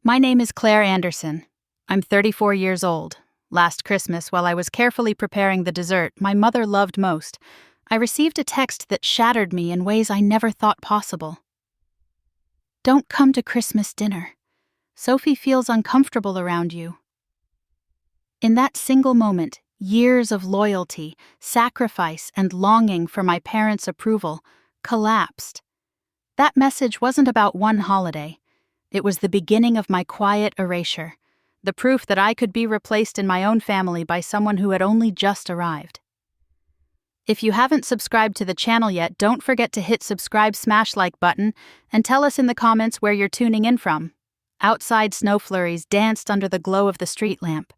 My name is Claire Anderson. I'm 34 years old. Last Christmas, while I was carefully preparing the dessert my mother loved most, I received a text that shattered me in ways I never thought possible. Don't come to Christmas dinner. Sophie feels uncomfortable around you. In that single moment, years of loyalty, sacrifice, and longing for my parents' approval collapsed. That message wasn't about one holiday. It was the beginning of my quiet erasure, the proof that I could be replaced in my own family by someone who had only just arrived. If you haven't subscribed to the channel yet, don't forget to hit subscribe, smash like button, and tell us in the comments where you're tuning in from. Outside snow flurries danced under the glow of the street lamp.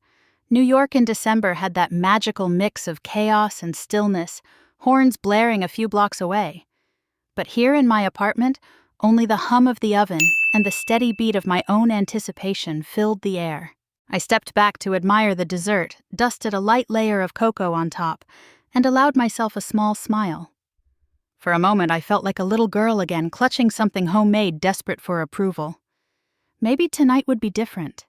New York in December had that magical mix of chaos and stillness, horns blaring a few blocks away. But here in my apartment, only the hum of the oven and the steady beat of my own anticipation filled the air. I stepped back to admire the dessert, dusted a light layer of cocoa on top, and allowed myself a small smile. For a moment, I felt like a little girl again, clutching something homemade, desperate for approval. Maybe tonight would be different.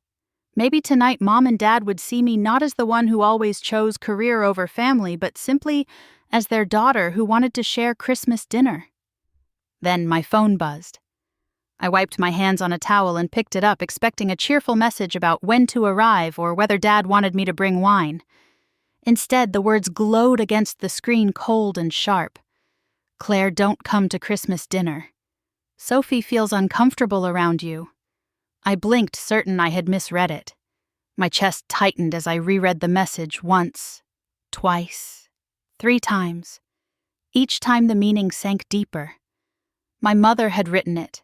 Maybe tonight Mom and Dad would see me not as the one who always chose career over family, but simply as their daughter who wanted to share Christmas dinner. Then my phone buzzed. I wiped my hands on a towel and picked it up, expecting a cheerful message about when to arrive or whether Dad wanted me to bring wine. Instead, the words glowed against the screen, cold and sharp. Claire, don't come to Christmas dinner. Sophie feels uncomfortable around you. I blinked, certain I had misread it. My chest tightened as I reread the message once, twice, 3 times. Each time the meaning sank deeper. My mother had written it.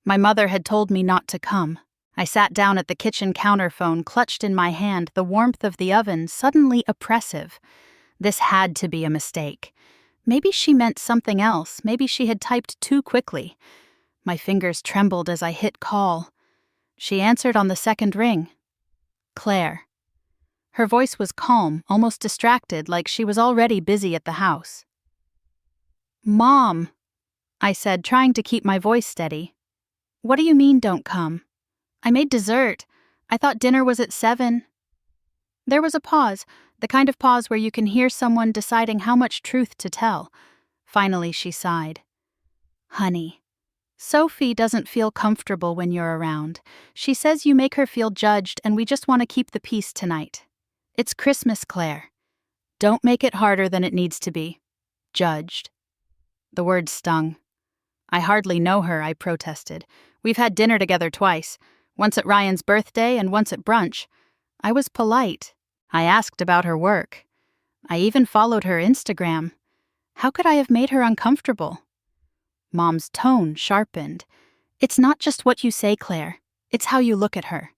My mother had told me not to come. I sat down at the kitchen counter, phone clutched in my hand, the warmth of the oven suddenly oppressive. This had to be a mistake. Maybe she meant something else. Maybe she had typed too quickly. My fingers trembled as I hit call. She answered on the second ring. Claire. Her voice was calm, almost distracted, like she was already busy at the house. Mom, I said, trying to keep my voice steady. What do you mean, don't come? I made dessert. I thought dinner was at 7. There was a pause, the kind of pause where you can hear someone deciding how much truth to tell. Finally, she sighed. Honey, Sophie doesn't feel comfortable when you're around. She says you make her feel judged, and we just want to keep the peace tonight. It's Christmas, Claire. Don't make it harder than it needs to be. Judged. The words stung. I hardly know her, I protested. We've had dinner together twice, once at Ryan's birthday and once at brunch. I was polite. I asked about her work. I even followed her Instagram. How could I have made her uncomfortable? Mom's tone sharpened. It's not just what you say, Claire. It's how you look at her.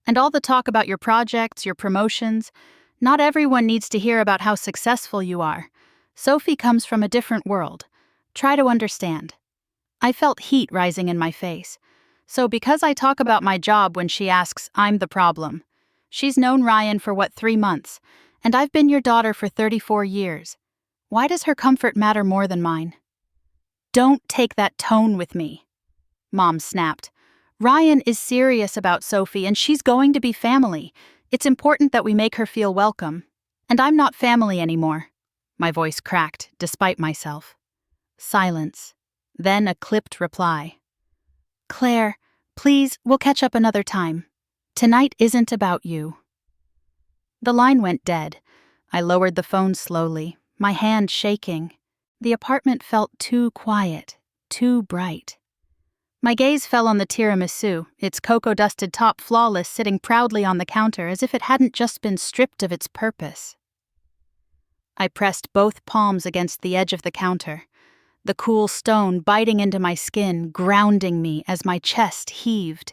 And all the talk about your projects, your promotions, not everyone needs to hear about how successful you are. Sophie comes from a different world. Try to understand. I felt heat rising in my face. So because I talk about my job when she asks, I'm the problem. She's known Ryan for 3 months, and I've been your daughter for 34 years. Why does her comfort matter more than mine? Don't take that tone with me, Mom snapped. Ryan is serious about Sophie, and she's going to be family. It's important that we make her feel welcome. And I'm not family anymore. My voice cracked, despite myself. Silence. Then a clipped reply. Claire, please, we'll catch up another time. Tonight isn't about you. The line went dead. I lowered the phone slowly, my hand shaking. The apartment felt too quiet, too bright. My gaze fell on the tiramisu, its cocoa-dusted top flawless, sitting proudly on the counter as if it hadn't just been stripped of its purpose. I pressed both palms against the edge of the counter, the cool stone biting into my skin, grounding me as my chest heaved.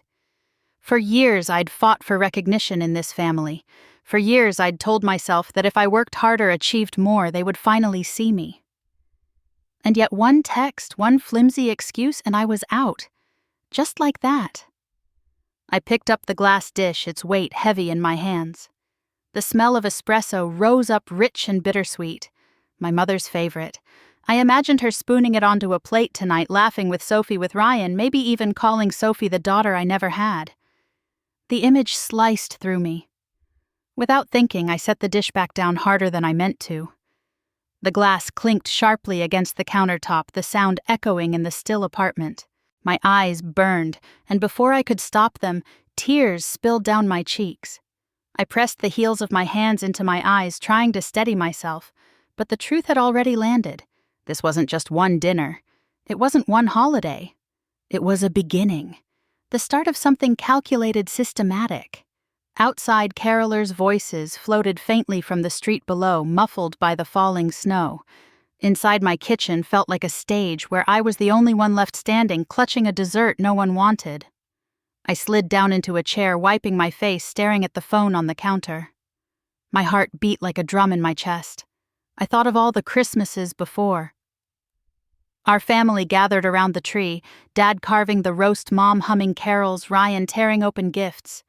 For years I'd fought for recognition in this family. For years I'd told myself that if I worked harder, achieved more, they would finally see me. And yet one text, one flimsy excuse, and I was out. Just like that. I picked up the glass dish, its weight heavy in my hands. The smell of espresso rose up rich and bittersweet, my mother's favorite. I imagined her spooning it onto a plate tonight, laughing with Sophie, with Ryan, maybe even calling Sophie the daughter I never had. The image sliced through me. Without thinking, I set the dish back down harder than I meant to. The glass clinked sharply against the countertop, the sound echoing in the still apartment. My eyes burned, and before I could stop them, tears spilled down my cheeks. I pressed the heels of my hands into my eyes, trying to steady myself, but the truth had already landed. This wasn't just one dinner. It wasn't one holiday. It was a beginning. The start of something calculated, systematic. Outside, carolers' voices floated faintly from the street below, muffled by the falling snow. Inside my kitchen felt like a stage where I was the only one left standing, clutching a dessert no one wanted. I slid down into a chair, wiping my face, staring at the phone on the counter. My heart beat like a drum in my chest. I thought of all the Christmases before. Our family gathered around the tree, Dad carving the roast, Mom humming carols, Ryan tearing open gifts.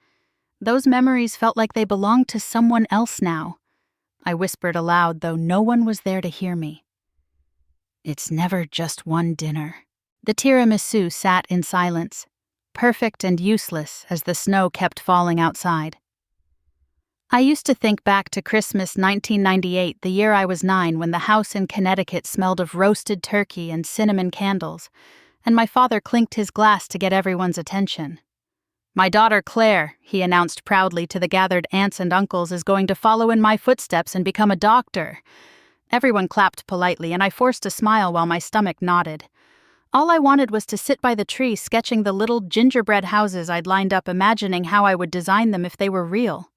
Those memories felt like they belonged to someone else now. I whispered aloud, though no one was there to hear me. It's never just one dinner. The tiramisu sat in silence, perfect and useless as the snow kept falling outside. I used to think back to Christmas 1998, the year I was 9, when the house in Connecticut smelled of roasted turkey and cinnamon candles, and my father clinked his glass to get everyone's attention. My daughter Claire, he announced proudly to the gathered aunts and uncles, is going to follow in my footsteps and become a doctor. Everyone clapped politely, and I forced a smile while my stomach nodded. All I wanted was to sit by the tree sketching the little gingerbread houses I'd lined up, imagining how I would design them if they were real.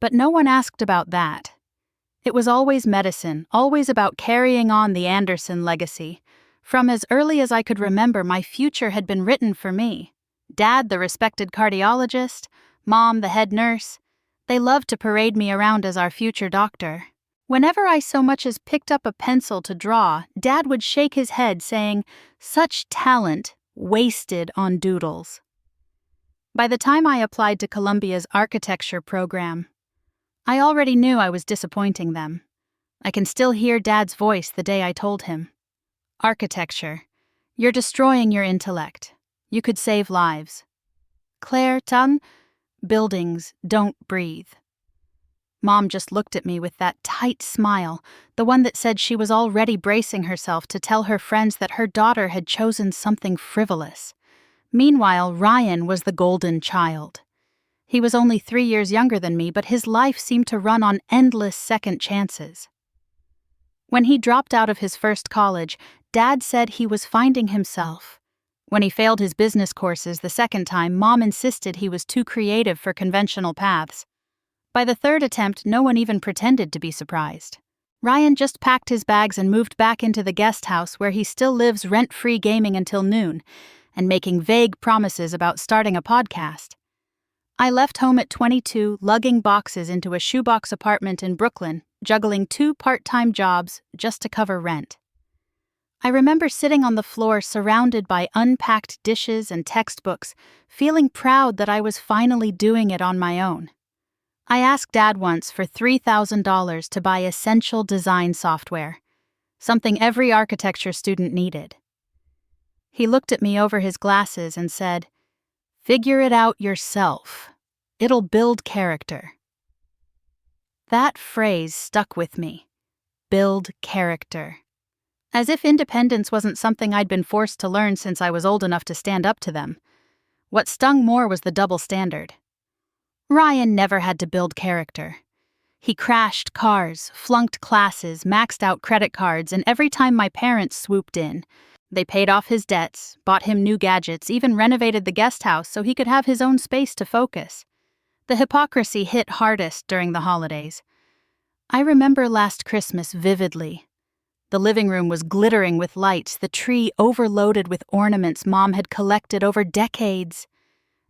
But no one asked about that. It was always medicine, always about carrying on the Anderson legacy. From as early as I could remember, my future had been written for me. Dad, the respected cardiologist, Mom, the head nurse. They loved to parade me around as our future doctor. Whenever I so much as picked up a pencil to draw, Dad would shake his head, saying, "Such talent, wasted on doodles." By the time I applied to Columbia's architecture program, I already knew I was disappointing them. I can still hear Dad's voice the day I told him. Architecture. You're destroying your intellect. You could save lives. Claire, Tung, buildings don't breathe. Mom just looked at me with that tight smile, the one that said she was already bracing herself to tell her friends that her daughter had chosen something frivolous. Meanwhile, Ryan was the golden child. He was only 3 years younger than me, but his life seemed to run on endless second chances. When he dropped out of his first college, Dad said he was finding himself. When he failed his business courses the second time, Mom insisted he was too creative for conventional paths. By the third attempt, no one even pretended to be surprised. Ryan just packed his bags and moved back into the guest house where he still lives rent-free, gaming until noon, and making vague promises about starting a podcast. I left home at 22, lugging boxes into a shoebox apartment in Brooklyn, juggling 2 part-time jobs just to cover rent. I remember sitting on the floor surrounded by unpacked dishes and textbooks, feeling proud that I was finally doing it on my own. I asked Dad once for $3,000 to buy essential design software, something every architecture student needed. He looked at me over his glasses and said, "Figure it out yourself. It'll build character." That phrase stuck with me. Build character. As if independence wasn't something I'd been forced to learn since I was old enough to stand up to them. What stung more was the double standard. Ryan never had to build character. He crashed cars, flunked classes, maxed out credit cards, and every time my parents swooped in, they paid off his debts, bought him new gadgets, even renovated the guest house so he could have his own space to focus. The hypocrisy hit hardest during the holidays. I remember last Christmas vividly. The living room was glittering with lights, the tree overloaded with ornaments Mom had collected over decades.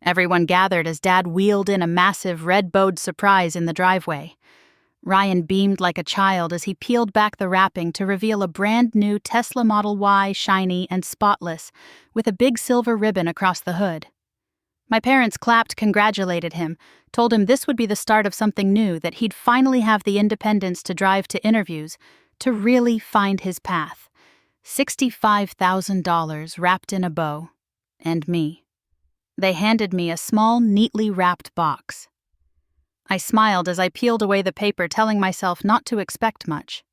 Everyone gathered as Dad wheeled in a massive red-bowed surprise in the driveway. Ryan beamed like a child as he peeled back the wrapping to reveal a brand-new Tesla Model Y, shiny and spotless, with a big silver ribbon across the hood. My parents clapped, congratulated him, told him this would be the start of something new, that he'd finally have the independence to drive to interviews, to really find his path. $65,000 wrapped in a bow. And me. They handed me a small, neatly wrapped box. I smiled as I peeled away the paper, telling myself not to expect much.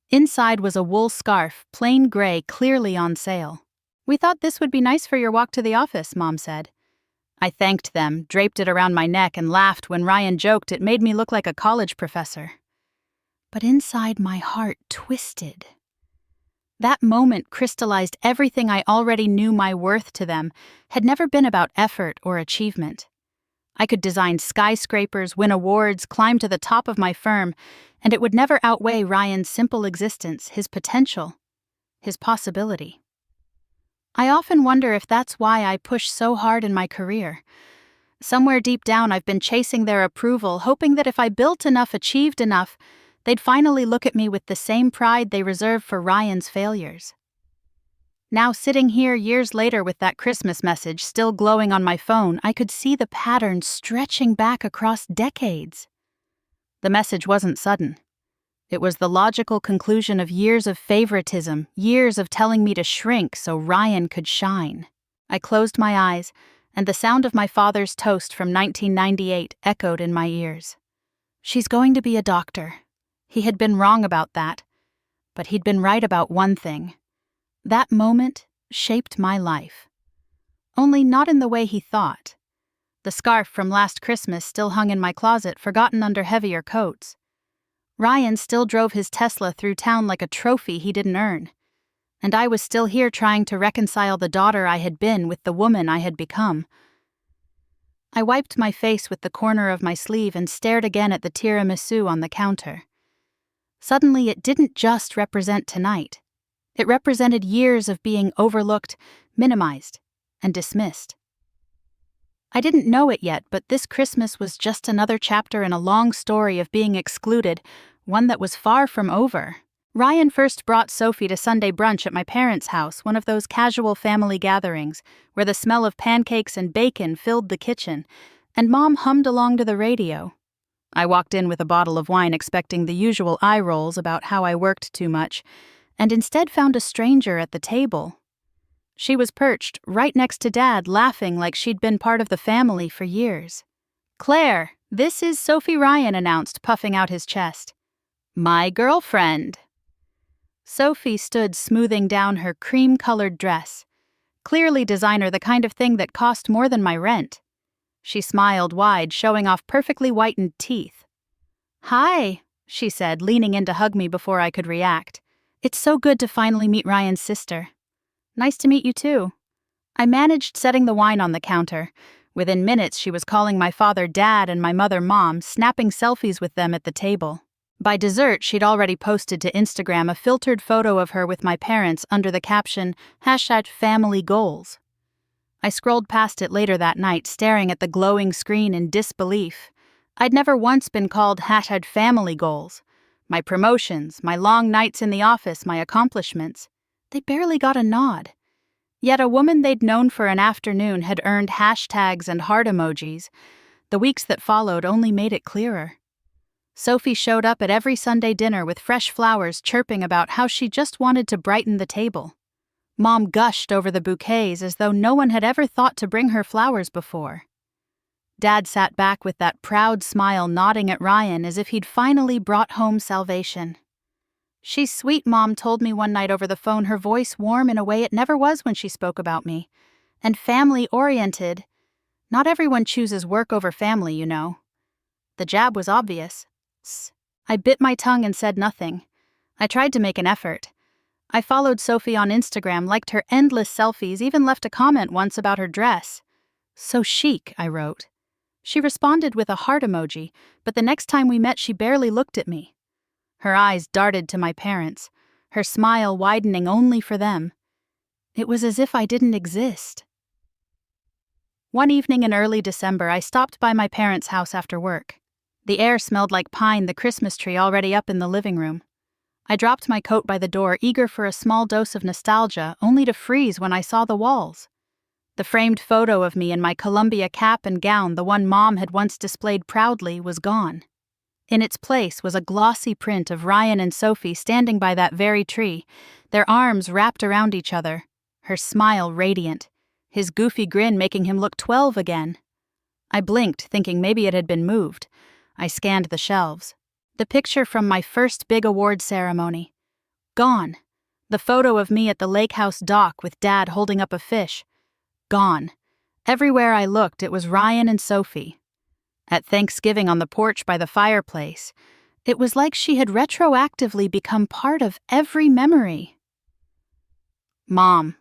Inside was a wool scarf, plain gray, clearly on sale. "We thought this would be nice for your walk to the office," Mom said. I thanked them, draped it around my neck, and laughed when Ryan joked it made me look like a college professor. But inside my heart twisted. That moment crystallized everything I already knew my worth to them had never been about effort or achievement. I could design skyscrapers, win awards, climb to the top of my firm, and it would never outweigh Ryan's simple existence, his potential, his possibility. I often wonder if that's why I push so hard in my career. Somewhere deep down, I've been chasing their approval, hoping that if I built enough, achieved enough, they'd finally look at me with the same pride they reserve for Ryan's failures. Now, sitting here years later with that Christmas message still glowing on my phone, I could see the pattern stretching back across decades. The message wasn't sudden. It was the logical conclusion of years of favoritism, years of telling me to shrink so Ryan could shine. I closed my eyes, and the sound of my father's toast from 1998 echoed in my ears. "She's going to be a doctor." He had been wrong about that, but he'd been right about one thing. That moment shaped my life. Only not in the way he thought. The scarf from last Christmas still hung in my closet, forgotten under heavier coats. Ryan still drove his Tesla through town like a trophy he didn't earn. And I was still here trying to reconcile the daughter I had been with the woman I had become. I wiped my face with the corner of my sleeve and stared again at the tiramisu on the counter. Suddenly, it didn't just represent tonight. It represented years of being overlooked, minimized, and dismissed. I didn't know it yet, but this Christmas was just another chapter in a long story of being excluded, one that was far from over. Ryan first brought Sophie to Sunday brunch at my parents' house, one of those casual family gatherings where the smell of pancakes and bacon filled the kitchen, and Mom hummed along to the radio. I walked in with a bottle of wine expecting the usual eye rolls about how I worked too much, and instead found a stranger at the table. She was perched right next to Dad, laughing like she'd been part of the family for years. "Claire, this is Sophie," Ryan announced, puffing out his chest. "My girlfriend." Sophie stood smoothing down her cream-colored dress. Clearly designer, the kind of thing that cost more than my rent. She smiled wide, showing off perfectly whitened teeth. "Hi," she said, leaning in to hug me before I could react. "It's so good to finally meet Ryan's sister." "Nice to meet you too." I managed setting the wine on the counter. Within minutes, she was calling my father Dad and my mother Mom, snapping selfies with them at the table. By dessert, she'd already posted to Instagram a filtered photo of her with my parents under the caption, #FamilyGoals. I scrolled past it later that night, staring at the glowing screen in disbelief. I'd never once been called #FamilyGoals. My promotions, my long nights in the office, my accomplishments. They barely got a nod. Yet a woman they'd known for an afternoon had earned hashtags and heart emojis. The weeks that followed only made it clearer. Sophie showed up at every Sunday dinner with fresh flowers, chirping about how she just wanted to brighten the table. Mom gushed over the bouquets as though no one had ever thought to bring her flowers before. Dad sat back with that proud smile, nodding at Ryan as if he'd finally brought home salvation. "She's sweet," Mom told me one night over the phone, her voice warm in a way it never was when she spoke about me. "And family-oriented. Not everyone chooses work over family, you know." The jab was obvious. I bit my tongue and said nothing. I tried to make an effort. I followed Sophie on Instagram, liked her endless selfies, even left a comment once about her dress. "So chic," I wrote. She responded with a heart emoji, but the next time we met she barely looked at me. Her eyes darted to my parents, her smile widening only for them. It was as if I didn't exist. One evening in early December, I stopped by my parents' house after work. The air smelled like pine, the Christmas tree already up in the living room. I dropped my coat by the door, eager for a small dose of nostalgia, only to freeze when I saw the walls. The framed photo of me in my Columbia cap and gown, the one Mom had once displayed proudly, was gone. In its place was a glossy print of Ryan and Sophie standing by that very tree, their arms wrapped around each other, her smile radiant, his goofy grin making him look 12 again. I blinked, thinking maybe it had been moved. I scanned the shelves. The picture from my first big award ceremony. Gone. The photo of me at the lake house dock with Dad holding up a fish. Gone. Everywhere I looked, it was Ryan and Sophie. At Thanksgiving on the porch by the fireplace, it was like she had retroactively become part of every memory. Mom.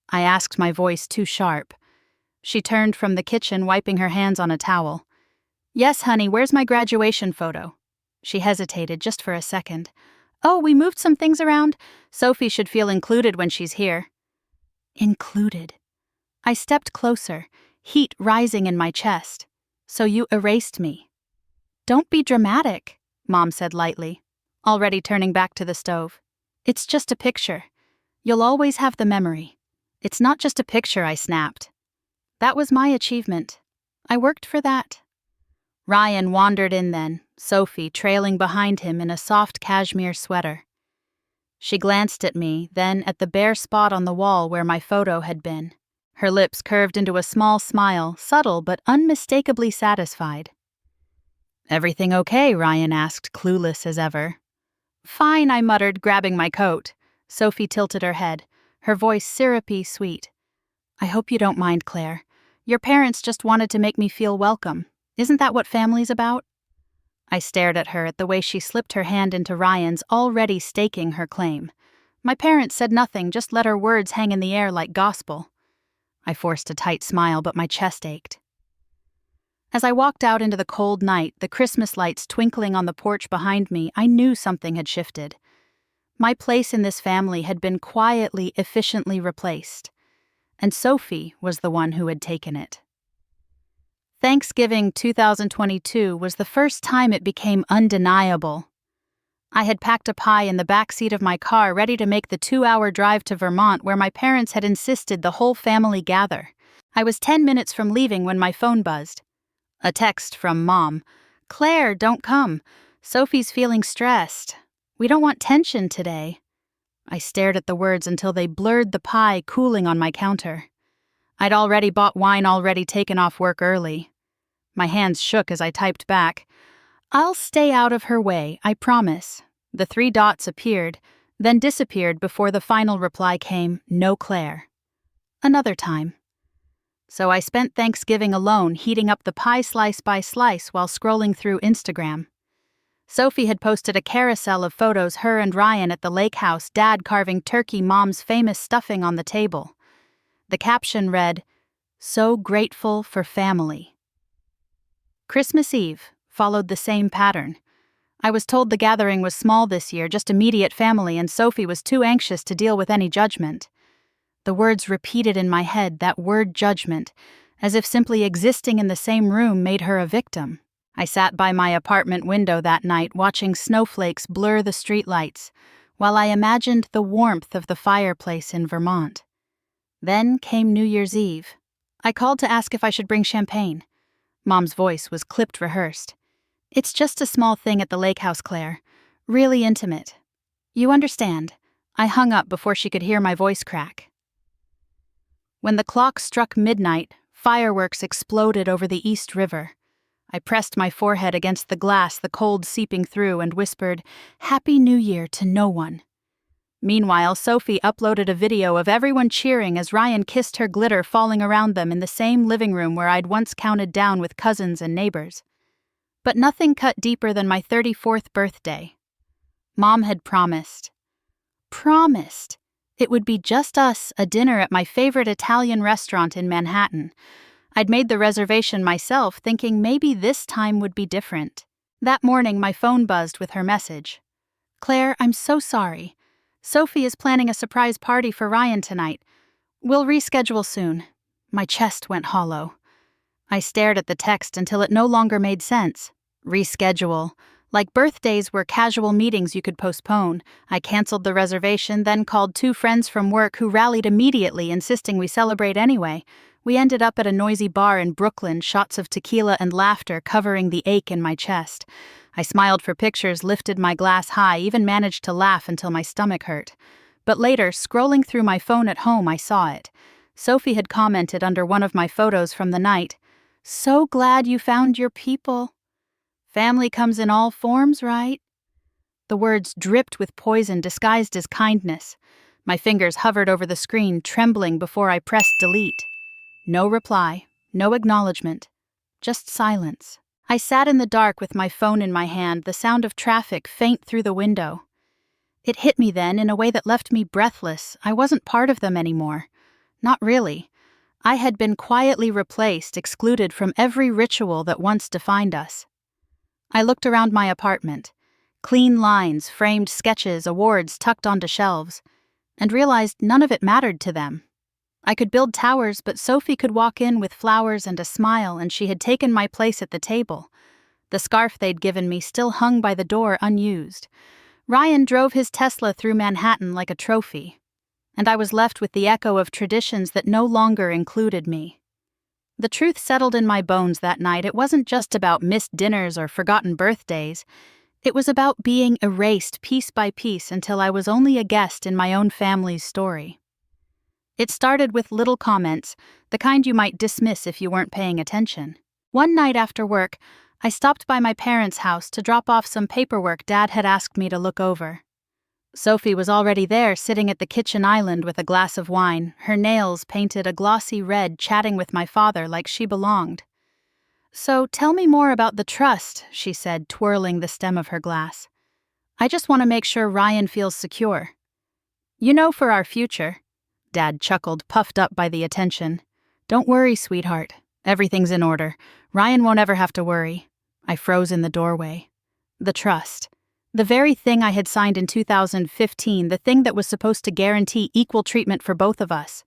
I asked, my voice too sharp. She turned from the kitchen, wiping her hands on a towel. Yes, honey, where's my graduation photo? She hesitated just for a second. Oh, we moved some things around. Sophie should feel included when she's here. Included. I stepped closer, heat rising in my chest. So you erased me. Don't be dramatic, Mom said lightly, already turning back to the stove. It's just a picture. You'll always have the memory. It's not just a picture, I snapped. That was my achievement. I worked for that. Ryan wandered in then, Sophie trailing behind him in a soft cashmere sweater. She glanced at me, then at the bare spot on the wall where my photo had been. Her lips curved into a small smile, subtle but unmistakably satisfied. Everything okay? Ryan asked, clueless as ever. Fine, I muttered, grabbing my coat. Sophie tilted her head, her voice syrupy sweet. I hope you don't mind, Claire. Your parents just wanted to make me feel welcome. Isn't that what family's about? I stared at her at the way she slipped her hand into Ryan's, already staking her claim. My parents said nothing, just let her words hang in the air like gospel. I forced a tight smile, but my chest ached. As I walked out into the cold night, the Christmas lights twinkling on the porch behind me, I knew something had shifted. My place in this family had been quietly, efficiently replaced. And Sophie was the one who had taken it. Thanksgiving 2022 was the first time it became undeniable. I had packed a pie in the back seat of my car, ready to make the 2-hour drive to Vermont where my parents had insisted the whole family gather. I was 10 minutes from leaving when my phone buzzed. A text from Mom. Claire, don't come. Sophie's feeling stressed. We don't want tension today. I stared at the words until they blurred the pie cooling on my counter. I'd already bought wine, already taken off work early. My hands shook as I typed back. I'll stay out of her way, I promise. The 3 dots appeared, then disappeared before the final reply came, no Claire. Another time. So I spent Thanksgiving alone, heating up the pie slice by slice while scrolling through Instagram. Sophie had posted a carousel of photos, her and Ryan at the lake house, Dad carving turkey, Mom's famous stuffing on the table. The caption read, "So grateful for family." Christmas Eve followed the same pattern. I was told the gathering was small this year, just immediate family, and Sophie was too anxious to deal with any judgment. The words repeated in my head, that word judgment, as if simply existing in the same room made her a victim. I sat by my apartment window that night, watching snowflakes blur the streetlights, while I imagined the warmth of the fireplace in Vermont. Then came New Year's Eve. I called to ask if I should bring champagne. Mom's voice was clipped rehearsed. It's just a small thing at the lake house, Claire. Really intimate. You understand. I hung up before she could hear my voice crack. When the clock struck midnight, fireworks exploded over the East River. I pressed my forehead against the glass, the cold seeping through, and whispered, "Happy New Year" to no one. Meanwhile, Sophie uploaded a video of everyone cheering as Ryan kissed her, glitter falling around them in the same living room where I'd once counted down with cousins and neighbors. But nothing cut deeper than my 34th birthday. Mom had promised. Promised. It would be just us, a dinner at my favorite Italian restaurant in Manhattan. I'd made the reservation myself, thinking maybe this time would be different. That morning, my phone buzzed with her message. Claire, I'm so sorry. Sophie is planning a surprise party for Ryan tonight. We'll reschedule soon. My chest went hollow. I stared at the text until it no longer made sense. Reschedule. Like birthdays were casual meetings you could postpone. I canceled the reservation, then called 2 friends from work who rallied immediately, insisting we celebrate anyway. We ended up at a noisy bar in Brooklyn, shots of tequila and laughter covering the ache in my chest. I smiled for pictures, lifted my glass high, even managed to laugh until my stomach hurt. But later, scrolling through my phone at home, I saw it. Sophie had commented under one of my photos from the night, "So glad you found your people. Family comes in all forms, right?" The words dripped with poison disguised as kindness. My fingers hovered over the screen, trembling before I pressed delete. No reply, no acknowledgement, just silence. I sat in the dark with my phone in my hand, the sound of traffic faint through the window. It hit me then in a way that left me breathless. I wasn't part of them anymore. Not really. I had been quietly replaced, excluded from every ritual that once defined us. I looked around my apartment. Clean lines, framed sketches, awards tucked onto shelves, and realized none of it mattered to them. I could build towers, but Sophie could walk in with flowers and a smile, and she had taken my place at the table. The scarf they'd given me still hung by the door unused. Ryan drove his Tesla through Manhattan like a trophy, and I was left with the echo of traditions that no longer included me. The truth settled in my bones that night. It wasn't just about missed dinners or forgotten birthdays. It was about being erased piece by piece until I was only a guest in my own family's story. It started with little comments, the kind you might dismiss if you weren't paying attention. One night after work, I stopped by my parents' house to drop off some paperwork Dad had asked me to look over. Sophie was already there, sitting at the kitchen island with a glass of wine, her nails painted a glossy red, chatting with my father like she belonged. "So tell me more about the trust," she said, twirling the stem of her glass. "I just want to make sure Ryan feels secure. You know, for our future." Dad chuckled, puffed up by the attention. "Don't worry, sweetheart. Everything's in order. Ryan won't ever have to worry." I froze in the doorway. The trust. The very thing I had signed in 2015, the thing that was supposed to guarantee equal treatment for both of us.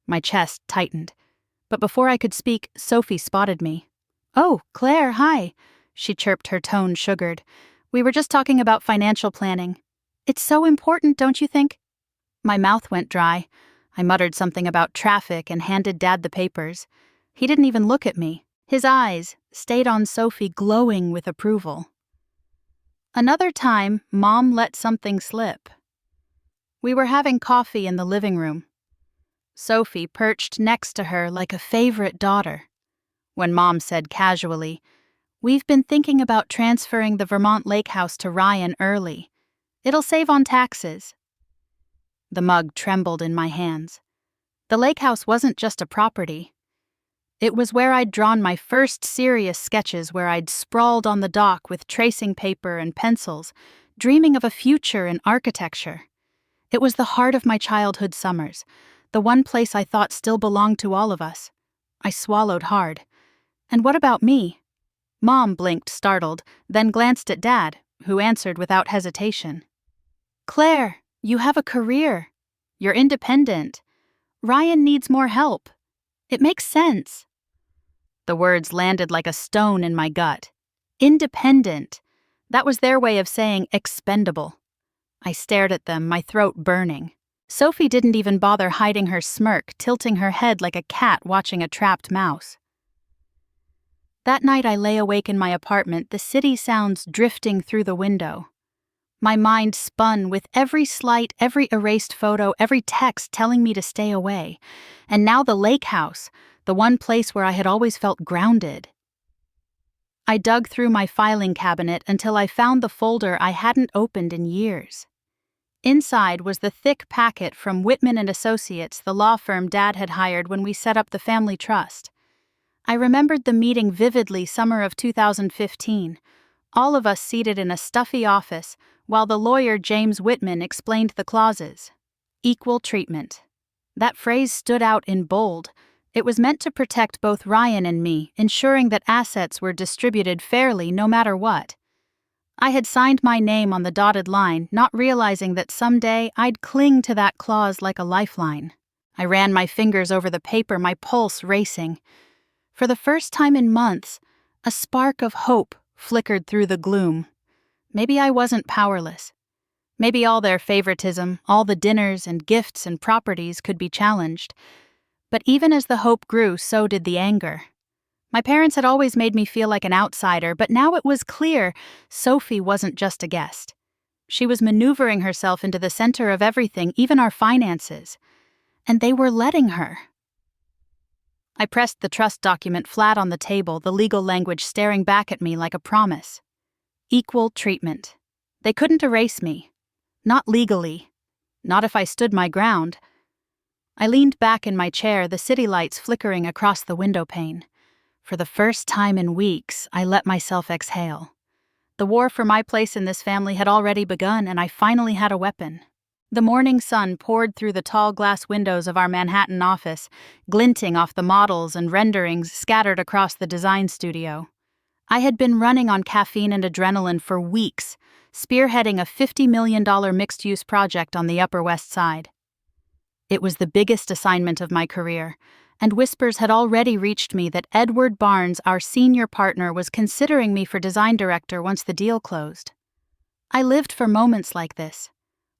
My chest tightened. But before I could speak, Sophie spotted me. "Oh, Claire, hi," she chirped, her tone sugared. "We were just talking about financial planning. It's so important, don't you think?" My mouth went dry. I muttered something about traffic and handed Dad the papers. He didn't even look at me. His eyes stayed on Sophie, glowing with approval. Another time, Mom let something slip. We were having coffee in the living room. Sophie perched next to her like a favorite daughter. When Mom said casually, "We've been thinking about transferring the Vermont lake house to Ryan early. It'll save on taxes." The mug trembled in my hands. The lake house wasn't just a property. It was where I'd drawn my first serious sketches, where I'd sprawled on the dock with tracing paper and pencils, dreaming of a future in architecture. It was the heart of my childhood summers, the one place I thought still belonged to all of us. I swallowed hard. And what about me? Mom blinked, startled, then glanced at Dad, who answered without hesitation. "Claire, you have a career. You're independent. Ryan needs more help. It makes sense." The words landed like a stone in my gut. Independent. That was their way of saying expendable. I stared at them, my throat burning. Sophie didn't even bother hiding her smirk, tilting her head like a cat watching a trapped mouse. That night I lay awake in my apartment, the city sounds drifting through the window. My mind spun with every slight, every erased photo, every text telling me to stay away. And now the lake house, the one place where I had always felt grounded. I dug through my filing cabinet until I found the folder I hadn't opened in years. Inside was the thick packet from Whitman & Associates, the law firm Dad had hired when we set up the family trust. I remembered the meeting vividly, summer of 2015. All of us seated in a stuffy office, while the lawyer James Whitman explained the clauses. Equal treatment. That phrase stood out in bold. It was meant to protect both Ryan and me, ensuring that assets were distributed fairly no matter what. I had signed my name on the dotted line, not realizing that someday I'd cling to that clause like a lifeline. I ran my fingers over the paper, my pulse racing. For the first time in months, a spark of hope flickered through the gloom. Maybe I wasn't powerless. Maybe all their favoritism, all the dinners and gifts and properties could be challenged. But even as the hope grew, so did the anger. My parents had always made me feel like an outsider, but now it was clear Sophie wasn't just a guest. She was maneuvering herself into the center of everything, even our finances. And they were letting her. I pressed the trust document flat on the table, the legal language staring back at me like a promise. Equal treatment. They couldn't erase me. Not legally. Not if I stood my ground. I leaned back in my chair, the city lights flickering across the window pane. For the first time in weeks, I let myself exhale. The war for my place in this family had already begun, and I finally had a weapon. The morning sun poured through the tall glass windows of our Manhattan office, glinting off the models and renderings scattered across the design studio. I had been running on caffeine and adrenaline for weeks, spearheading a $50 million mixed-use project on the Upper West Side. It was the biggest assignment of my career, and whispers had already reached me that Edward Barnes, our senior partner, was considering me for design director once the deal closed. I lived for moments like this.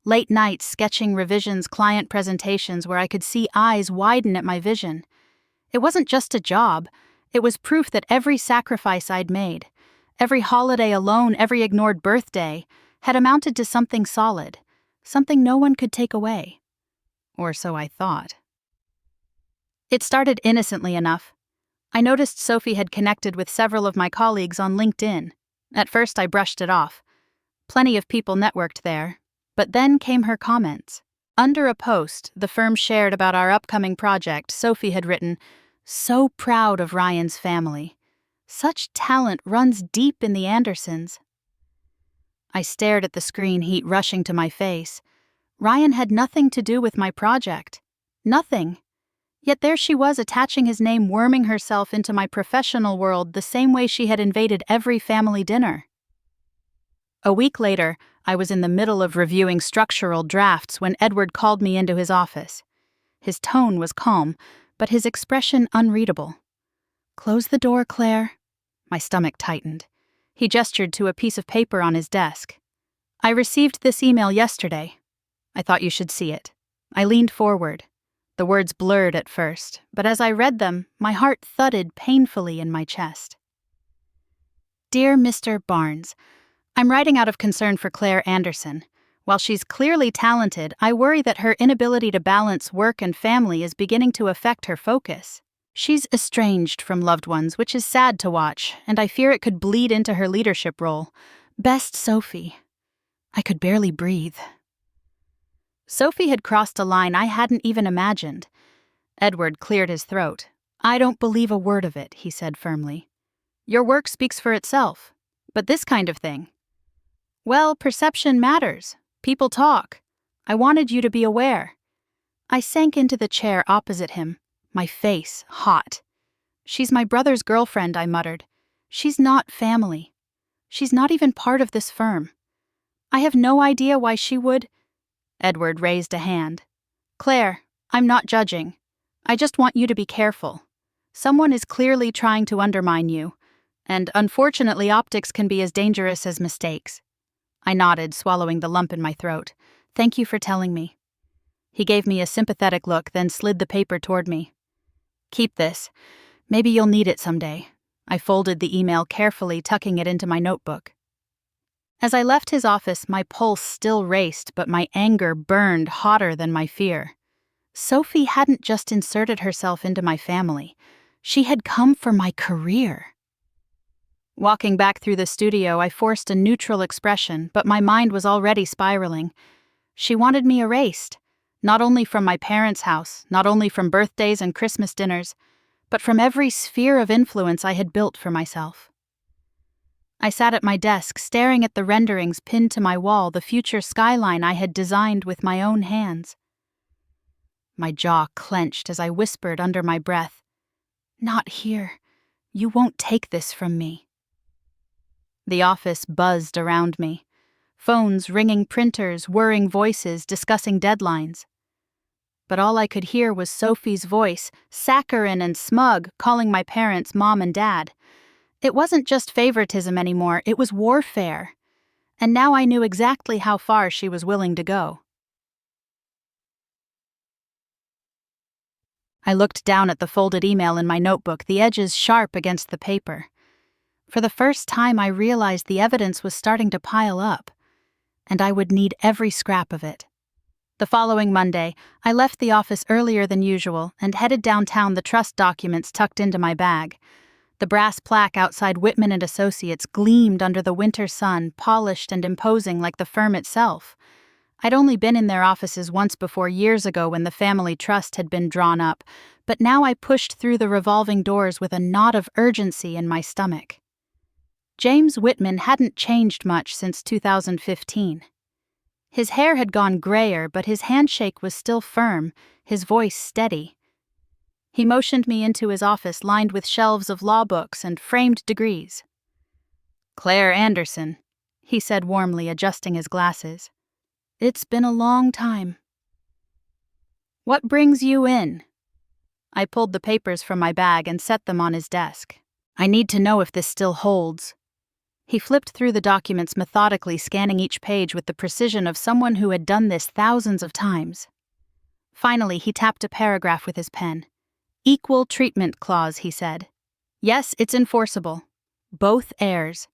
Late nights sketching revisions, client presentations where I could see eyes widen at my vision. It wasn't just a job. It was proof that every sacrifice I'd made, every holiday alone, every ignored birthday, had amounted to something solid, something no one could take away. Or so I thought. It started innocently enough. I noticed Sophie had connected with several of my colleagues on LinkedIn. At first I brushed it off. Plenty of people networked there. But then came her comments. Under a post the firm shared about our upcoming project, Sophie had written, "So proud of Ryan's family. Such talent runs deep in the Andersons." I stared at the screen, heat rushing to my face. Ryan had nothing to do with my project. Nothing. Yet there she was, attaching his name, worming herself into my professional world the same way she had invaded every family dinner. A week later, I was in the middle of reviewing structural drafts when Edward called me into his office. His tone was calm, but his expression unreadable. "Close the door, Claire." My stomach tightened. He gestured to a piece of paper on his desk. "I received this email yesterday. I thought you should see it." I leaned forward. The words blurred at first, but as I read them, my heart thudded painfully in my chest. "Dear Mr. Barnes, I'm writing out of concern for Claire Anderson. While she's clearly talented, I worry that her inability to balance work and family is beginning to affect her focus. She's estranged from loved ones, which is sad to watch, and I fear it could bleed into her leadership role. Best, Sophie." I could barely breathe. Sophie had crossed a line I hadn't even imagined. Edward cleared his throat. "I don't believe a word of it," he said firmly. "Your work speaks for itself. But this kind of thing. Well, perception matters. People talk. I wanted you to be aware." I sank into the chair opposite him, my face hot. "She's my brother's girlfriend," I muttered. "She's not family. She's not even part of this firm. I have no idea why she would—" Edward raised a hand. "Claire, I'm not judging. I just want you to be careful. Someone is clearly trying to undermine you, and unfortunately optics can be as dangerous as mistakes." I nodded, swallowing the lump in my throat. "Thank you for telling me." He gave me a sympathetic look, then slid the paper toward me. "Keep this. Maybe you'll need it someday." I folded the email carefully, tucking it into my notebook. As I left his office, my pulse still raced, but my anger burned hotter than my fear. Sophie hadn't just inserted herself into my family. She had come for my career. Walking back through the studio, I forced a neutral expression, but my mind was already spiraling. She wanted me erased, not only from my parents' house, not only from birthdays and Christmas dinners, but from every sphere of influence I had built for myself. I sat at my desk, staring at the renderings pinned to my wall, the future skyline I had designed with my own hands. My jaw clenched as I whispered under my breath, "Not here. You won't take this from me." The office buzzed around me. Phones ringing, printers, whirring voices discussing deadlines. But all I could hear was Sophie's voice, saccharine and smug, calling my parents Mom and Dad. It wasn't just favoritism anymore, it was warfare. And now I knew exactly how far she was willing to go. I looked down at the folded email in my notebook, the edges sharp against the paper. For the first time, I realized the evidence was starting to pile up, and I would need every scrap of it. The following Monday, I left the office earlier than usual and headed downtown, the trust documents tucked into my bag. The brass plaque outside Whitman and Associates gleamed under the winter sun, polished and imposing like the firm itself. I'd only been in their offices once before, years ago, when the family trust had been drawn up, but now I pushed through the revolving doors with a knot of urgency in my stomach. James Whitman hadn't changed much since 2015. His hair had gone grayer, but his handshake was still firm, his voice steady. He motioned me into his office lined with shelves of law books and framed degrees. "Claire Anderson," he said warmly, adjusting his glasses. "It's been a long time." "What brings you in?" I pulled the papers from my bag and set them on his desk. "I need to know if this still holds." He flipped through the documents methodically, scanning each page with the precision of someone who had done this thousands of times. Finally, he tapped a paragraph with his pen. "Equal treatment clause," he said. "Yes, it's enforceable. Both heirs,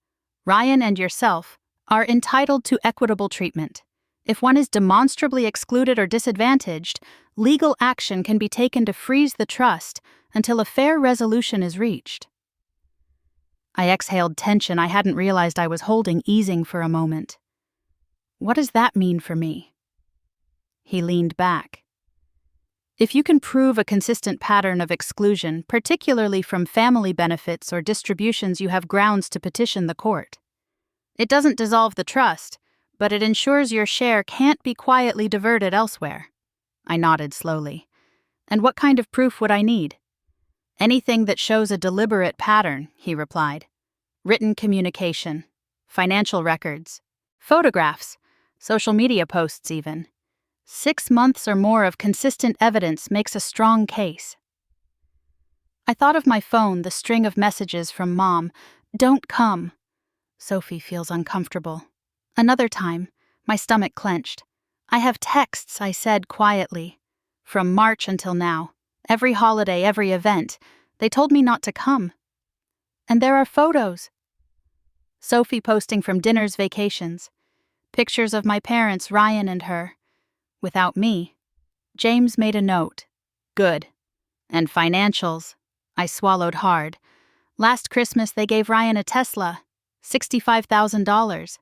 Ryan and yourself, are entitled to equitable treatment. If one is demonstrably excluded or disadvantaged, legal action can be taken to freeze the trust until a fair resolution is reached." I exhaled, tension I hadn't realized I was holding easing for a moment. "What does that mean for me?" He leaned back. "If you can prove a consistent pattern of exclusion, particularly from family benefits or distributions, you have grounds to petition the court. It doesn't dissolve the trust, but it ensures your share can't be quietly diverted elsewhere." I nodded slowly. "And what kind of proof would I need?" "Anything that shows a deliberate pattern," he replied. "Written communication, financial records, photographs, social media posts even. 6 months or more of consistent evidence makes a strong case." I thought of my phone, the string of messages from Mom. "Don't come. Sophie feels uncomfortable." Another time, my stomach clenched. "I have texts," I said quietly. "From March until now. Every holiday, every event. They told me not to come. And there are photos. Sophie posting from dinners, vacations. Pictures of my parents, Ryan and her. Without me." James made a note. "Good. And financials." I swallowed hard. "Last Christmas they gave Ryan a Tesla, $65,000.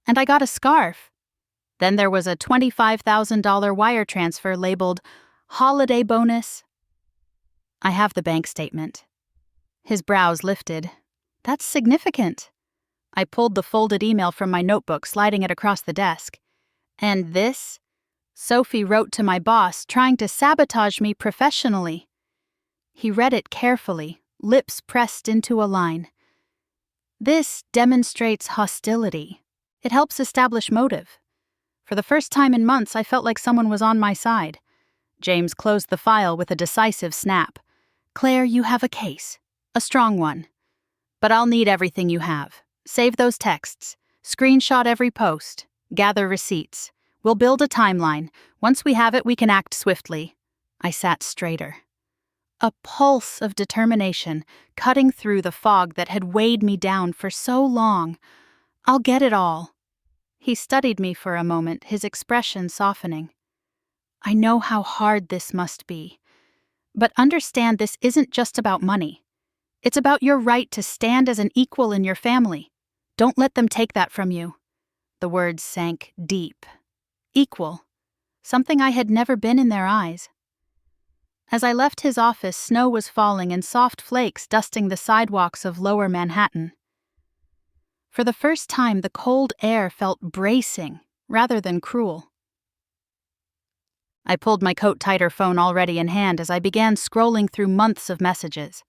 And I got a scarf. Then there was a $25,000 wire transfer labeled holiday bonus." "I have the bank statement." His brows lifted. "That's significant." I pulled the folded email from my notebook, sliding it across the desk. "And this? Sophie wrote to my boss, trying to sabotage me professionally." He read it carefully, lips pressed into a line. "This demonstrates hostility. It helps establish motive." For the first time in months, I felt like someone was on my side. James closed the file with a decisive snap. "Claire, you have a case. A strong one. But I'll need everything you have. Save those texts. Screenshot every post. Gather receipts. We'll build a timeline. Once we have it, we can act swiftly." I sat straighter. A pulse of determination cutting through the fog that had weighed me down for so long. "I'll get it all." He studied me for a moment, his expression softening. "I know how hard this must be. But understand, this isn't just about money. It's about your right to stand as an equal in your family. Don't let them take that from you." The words sank deep. Equal. Something I had never been in their eyes. As I left his office, snow was falling in soft flakes dusting the sidewalks of Lower Manhattan. For the first time, the cold air felt bracing rather than cruel. I pulled my coat tighter, phone already in hand, as I began scrolling through months of messages.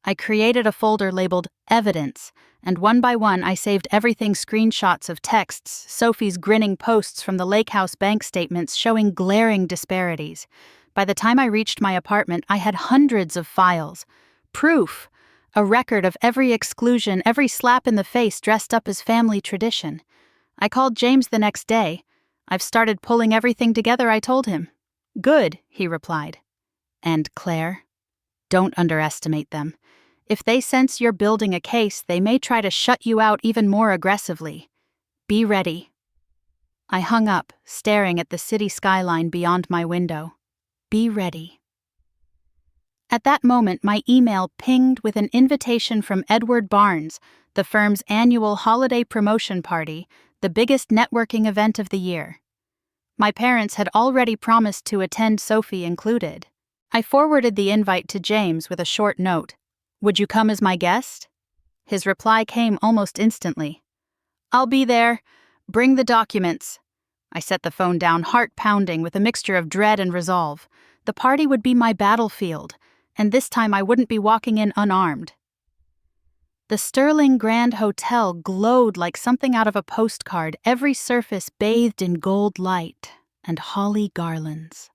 I created a folder labeled Evidence, and one by one I saved everything: screenshots of texts, Sophie's grinning posts from the Lake House bank statements showing glaring disparities. By the time I reached my apartment, I had hundreds of files. Proof. A record of every exclusion, every slap in the face dressed up as family tradition. I called James the next day. "I've started pulling everything together," I told him. "Good," he replied. "And Claire, don't underestimate them. If they sense you're building a case, they may try to shut you out even more aggressively. Be ready." I hung up, staring at the city skyline beyond my window. Be ready. At that moment, my email pinged with an invitation from Edward Barnes, the firm's annual holiday promotion party, the biggest networking event of the year. My parents had already promised to attend, Sophie included. I forwarded the invite to James with a short note. Would you come as my guest? His reply came almost instantly. I'll be there. Bring the documents. I set the phone down, heart pounding with a mixture of dread and resolve. The party would be my battlefield, and this time I wouldn't be walking in unarmed. The Sterling Grand Hotel glowed like something out of a postcard, every surface bathed in gold light and holly garlands.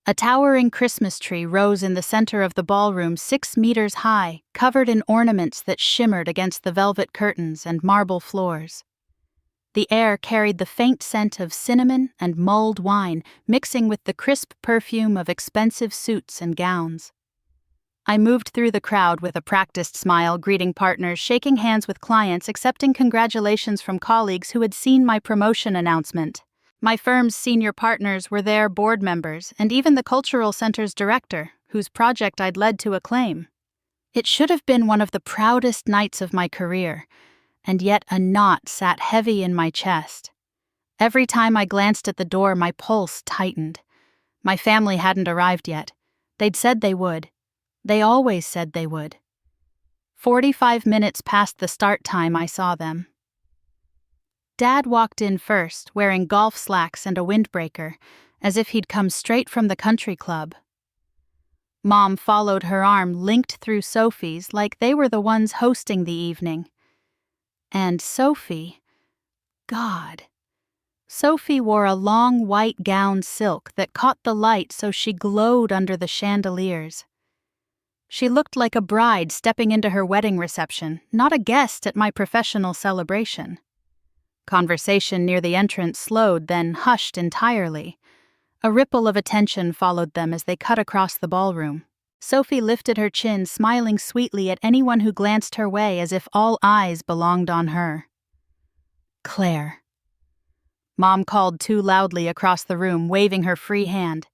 A towering Christmas tree rose in the center of the ballroom, 6 meters high, covered in ornaments that shimmered against the velvet curtains and marble floors. The air carried the faint scent of cinnamon and mulled wine, mixing with the crisp perfume of expensive suits and gowns. I moved through the crowd with a practiced smile, greeting partners, shaking hands with clients, accepting congratulations from colleagues who had seen my promotion announcement. My firm's senior partners were there, board members, and even the Cultural Center's director, whose project I'd led to acclaim. It should have been one of the proudest nights of my career, and yet a knot sat heavy in my chest. Every time I glanced at the door, my pulse tightened. My family hadn't arrived yet. They'd said they would. They always said they would. 45 minutes past the start time, I saw them. Dad walked in first, wearing golf slacks and a windbreaker, as if he'd come straight from the country club. Mom followed, her arm linked through Sophie's like they were the ones hosting the evening. And Sophie, God. Sophie wore a long white gown silk that caught the light so she glowed under the chandeliers. She looked like a bride stepping into her wedding reception, not a guest at my professional celebration. Conversation near the entrance slowed, then hushed entirely. A ripple of attention followed them as they cut across the ballroom. Sophie lifted her chin, smiling sweetly at anyone who glanced her way as if all eyes belonged on her. Claire. Mom called too loudly across the room, waving her free hand.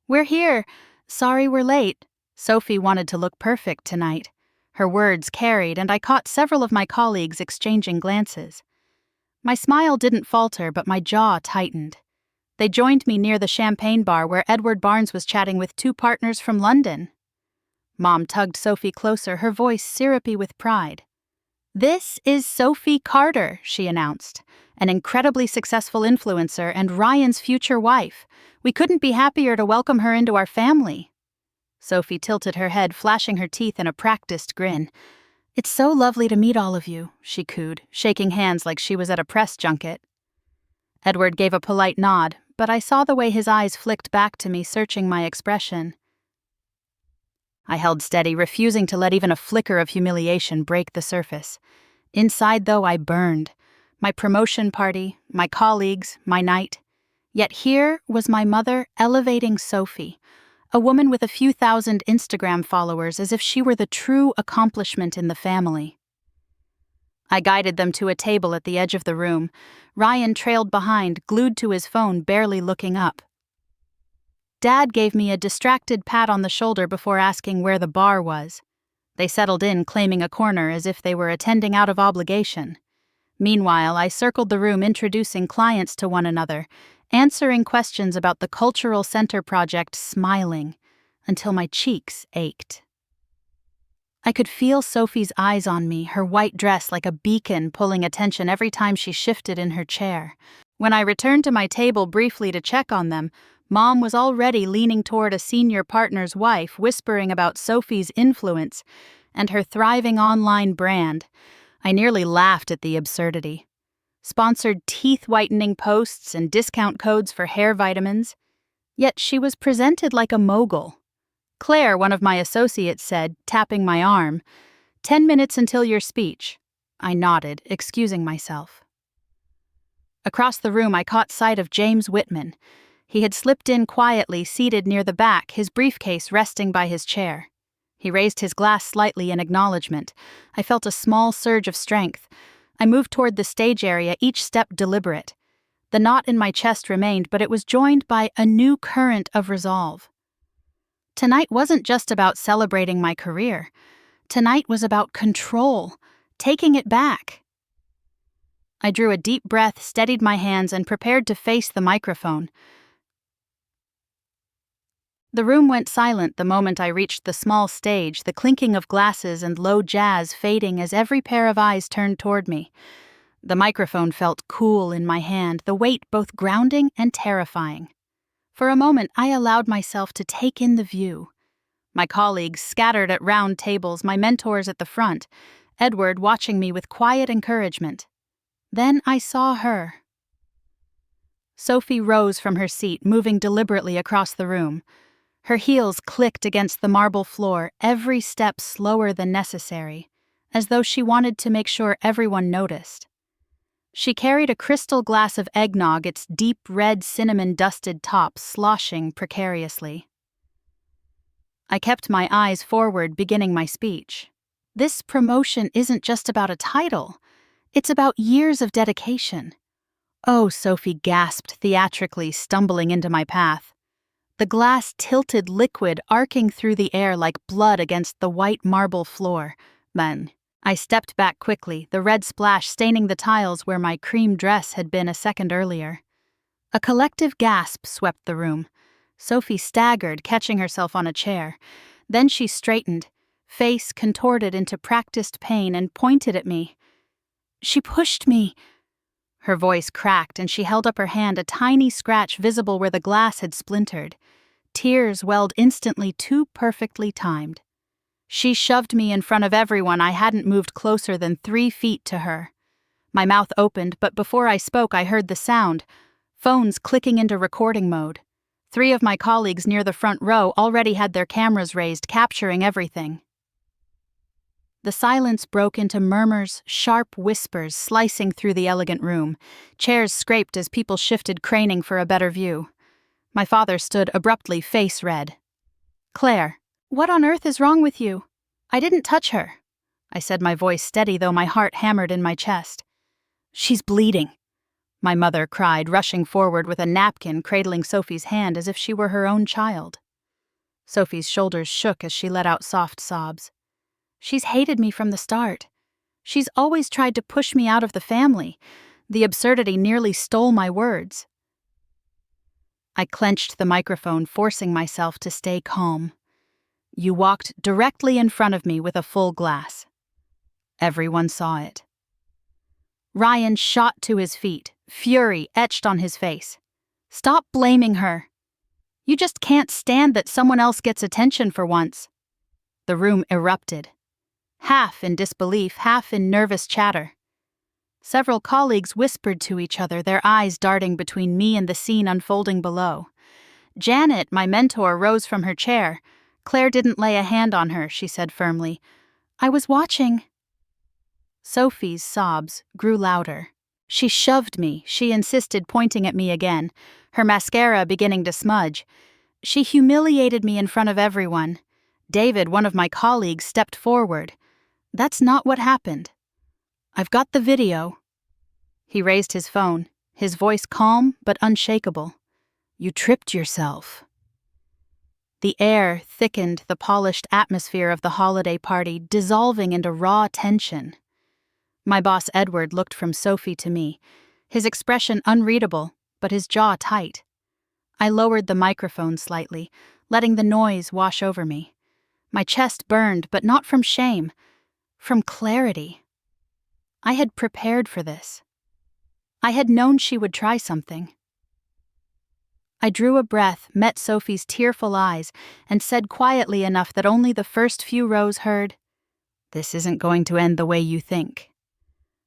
We're here. Sorry we're late. Sophie wanted to look perfect tonight. Her words carried, and I caught several of my colleagues exchanging glances. My smile didn't falter, but my jaw tightened. They joined me near the champagne bar where Edward Barnes was chatting with 2 partners from London. Mom tugged Sophie closer, her voice syrupy with pride. This is Sophie Carter, she announced, an incredibly successful influencer and Ryan's future wife. We couldn't be happier to welcome her into our family. Sophie tilted her head, flashing her teeth in a practiced grin. It's so lovely to meet all of you, she cooed, shaking hands like she was at a press junket. Edward gave a polite nod, but I saw the way his eyes flicked back to me, searching my expression. I held steady, refusing to let even a flicker of humiliation break the surface. Inside, though, I burned. My promotion party, my colleagues, my night. Yet here was my mother elevating Sophie, a woman with a few thousand Instagram followers, as if she were the true accomplishment in the family. I guided them to a table at the edge of the room. Ryan trailed behind, glued to his phone, barely looking up. Dad gave me a distracted pat on the shoulder before asking where the bar was. They settled in, claiming a corner as if they were attending out of obligation. Meanwhile, I circled the room, introducing clients to one another, answering questions about the Cultural Center project, smiling, until my cheeks ached. I could feel Sophie's eyes on me, her white dress like a beacon pulling attention every time she shifted in her chair. When I returned to my table briefly to check on them, Mom was already leaning toward a senior partner's wife, whispering about Sophie's influence and her thriving online brand. I nearly laughed at the absurdity. Sponsored teeth-whitening posts and discount codes for hair vitamins. Yet she was presented like a mogul. Claire, one of my associates, said, tapping my arm, 10 minutes until your speech. I nodded, excusing myself. Across the room, I caught sight of James Whitman. He had slipped in quietly, seated near the back, his briefcase resting by his chair. He raised his glass slightly in acknowledgement. I felt a small surge of strength. I moved toward the stage area, each step deliberate. The knot in my chest remained, but it was joined by a new current of resolve. Tonight wasn't just about celebrating my career. Tonight was about control, taking it back. I drew a deep breath, steadied my hands, and prepared to face the microphone. The room went silent the moment I reached the small stage, the clinking of glasses and low jazz fading as every pair of eyes turned toward me. The microphone felt cool in my hand, the weight both grounding and terrifying. For a moment, I allowed myself to take in the view. My colleagues scattered at round tables, my mentors at the front, Edward watching me with quiet encouragement. Then I saw her. Sophie rose from her seat, moving deliberately across the room. Her heels clicked against the marble floor, every step slower than necessary, as though she wanted to make sure everyone noticed. She carried a crystal glass of eggnog, its deep red cinnamon-dusted top sloshing precariously. I kept my eyes forward, beginning my speech. This promotion isn't just about a title. It's about years of dedication. Oh, Sophie gasped theatrically, stumbling into my path. The glass tilted liquid, arcing through the air like blood against the white marble floor. Then I stepped back quickly, the red splash staining the tiles where my cream dress had been a second earlier. A collective gasp swept the room. Sophie staggered, catching herself on a chair. Then she straightened, face contorted into practiced pain, and pointed at me. "She pushed me." Her voice cracked, and she held up her hand, a tiny scratch visible where the glass had splintered. Tears welled instantly, too perfectly timed. She shoved me in front of everyone. I hadn't moved closer than 3 feet to her. My mouth opened, but before I spoke, I heard the sound. Phones clicking into recording mode. 3 of my colleagues near the front row already had their cameras raised, capturing everything. The silence broke into murmurs, sharp whispers slicing through the elegant room. Chairs scraped as people shifted, craning for a better view. My father stood abruptly, face red. "Claire, what on earth is wrong with you? I didn't touch her," I said, my voice steady though my heart hammered in my chest. "She's bleeding," my mother cried, rushing forward with a napkin, cradling Sophie's hand as if she were her own child. Sophie's shoulders shook as she let out soft sobs. "She's hated me from the start. She's always tried to push me out of the family." The absurdity nearly stole my words. I clenched the microphone, forcing myself to stay calm. "You walked directly in front of me with a full glass. Everyone saw it." Ryan shot to his feet, fury etched on his face. "Stop blaming her. You just can't stand that someone else gets attention for once." The room erupted, half in disbelief, half in nervous chatter. Several colleagues whispered to each other, their eyes darting between me and the scene unfolding below. Janet, my mentor, rose from her chair. "Claire didn't lay a hand on her," she said firmly. "I was watching." Sophie's sobs grew louder. "She shoved me," she insisted, pointing at me again, her mascara beginning to smudge. "She humiliated me in front of everyone." David, one of my colleagues, stepped forward. "That's not what happened. I've got the video." He raised his phone, his voice calm but unshakable. "You tripped yourself." The air thickened, the polished atmosphere of the holiday party dissolving into raw tension. My boss Edward looked from Sophie to me, his expression unreadable, but his jaw tight. I lowered the microphone slightly, letting the noise wash over me. My chest burned, but not from shame, from clarity. I had prepared for this. I had known she would try something. I drew a breath, met Sophie's tearful eyes, and said quietly enough that only the first few rows heard, "This isn't going to end the way you think."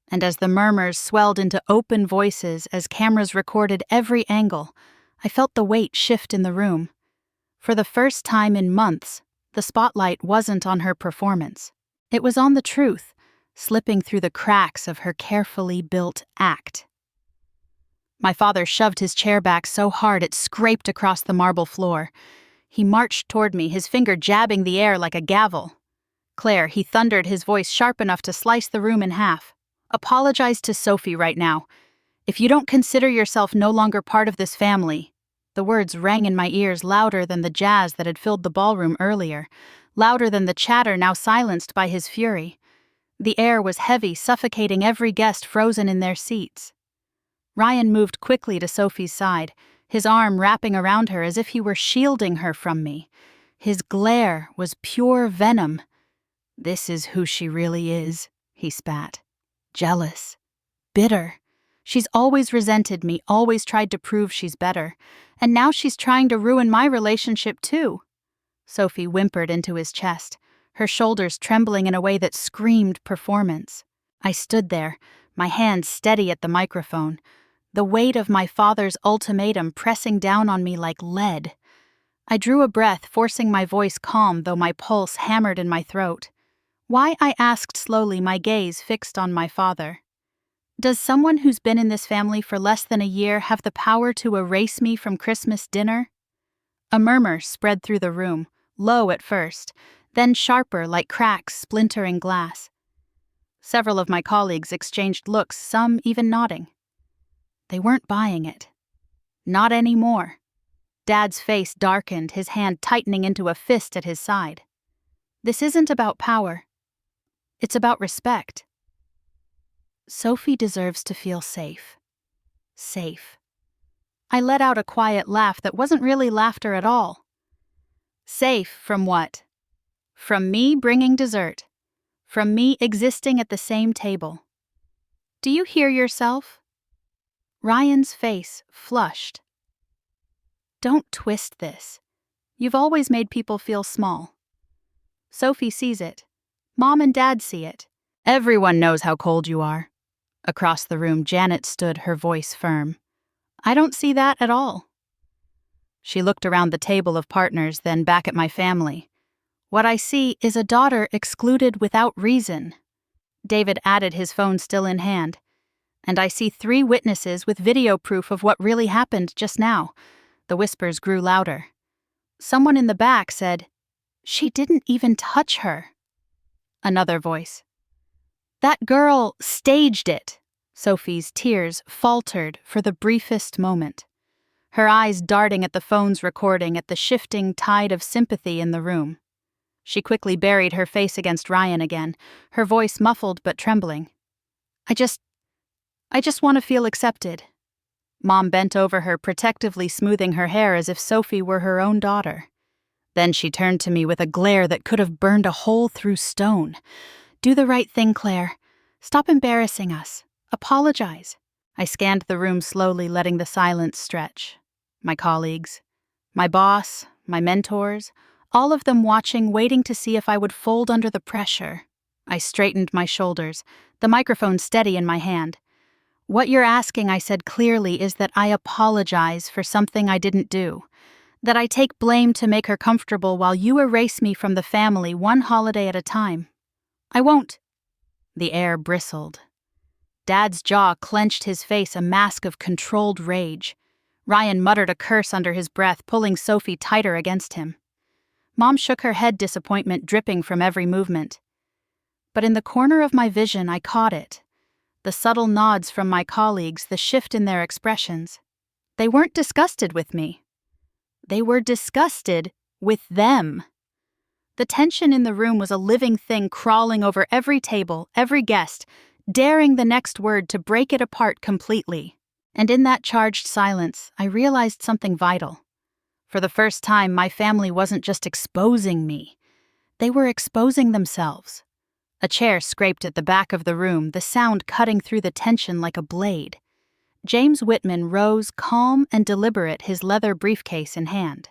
And as the murmurs swelled into open voices, as cameras recorded every angle, I felt the weight shift in the room. For the first time in months, the spotlight wasn't on her performance. It was on the truth, slipping through the cracks of her carefully built act. My father shoved his chair back so hard it scraped across the marble floor. He marched toward me, his finger jabbing the air like a gavel. "Claire," he thundered, his voice sharp enough to slice the room in half. "Apologize to Sophie right now. If you don't consider yourself no longer part of this family, the words rang in my ears louder than the jazz that had filled the ballroom earlier, louder than the chatter now silenced by his fury. The air was heavy, suffocating every guest frozen in their seats. Ryan moved quickly to Sophie's side, his arm wrapping around her as if he were shielding her from me. His glare was pure venom. "This is who she really is," he spat. "Jealous. Bitter. She's always resented me, always tried to prove she's better. And now she's trying to ruin my relationship too." Sophie whimpered into his chest, her shoulders trembling in a way that screamed performance. I stood there, my hand steady at the microphone, the weight of my father's ultimatum pressing down on me like lead. I drew a breath, forcing my voice calm though my pulse hammered in my throat. "Why?" I asked slowly, my gaze fixed on my father. "Does someone who's been in this family for less than a year have the power to erase me from Christmas dinner?" A murmur spread through the room, low at first, then sharper like cracks splintering glass. Several of my colleagues exchanged looks, some even nodding. They weren't buying it. Not anymore. Dad's face darkened, his hand tightening into a fist at his side. "This isn't about power. It's about respect. Sophie deserves to feel safe. Safe." I let out a quiet laugh that wasn't really laughter at all. Safe from what? From me bringing dessert. From me existing at the same table. Do you hear yourself? Ryan's face flushed. "Don't twist this. You've always made people feel small. Sophie sees it. Mom and Dad see it. Everyone knows how cold you are." Across the room, Janet stood, her voice firm. "I don't see that at all." She looked around the table of partners, then back at my family. "What I see is a daughter excluded without reason." David added, his phone still in hand. "And I see 3 witnesses with video proof of what really happened just now." The whispers grew louder. Someone in the back said, "She didn't even touch her." Another voice, "That girl staged it." Sophie's tears faltered for the briefest moment, her eyes darting at the phone's recording, at the shifting tide of sympathy in the room. She quickly buried her face against Ryan again, her voice muffled but trembling. I just want to feel accepted." Mom bent over her, protectively smoothing her hair as if Sophie were her own daughter. Then she turned to me with a glare that could have burned a hole through stone. "Do the right thing, Claire. Stop embarrassing us. Apologize." I scanned the room slowly, letting the silence stretch. My colleagues, my boss, my mentors, all of them watching, waiting to see if I would fold under the pressure. I straightened my shoulders, the microphone steady in my hand. "What you're asking," I said clearly, "is that I apologize for something I didn't do. That I take blame to make her comfortable while you erase me from the family one holiday at a time. I won't." The air bristled. Dad's jaw clenched, his face a mask of controlled rage. Ryan muttered a curse under his breath, pulling Sophie tighter against him. Mom shook her head, disappointment dripping from every movement. But in the corner of my vision, I caught it. The subtle nods from my colleagues, the shift in their expressions. They weren't disgusted with me. They were disgusted with them. The tension in the room was a living thing, crawling over every table, every guest, daring the next word to break it apart completely. And in that charged silence, I realized something vital. For the first time, my family wasn't just exposing me. They were exposing themselves. A chair scraped at the back of the room, the sound cutting through the tension like a blade. James Whitman rose, calm and deliberate, his leather briefcase in hand.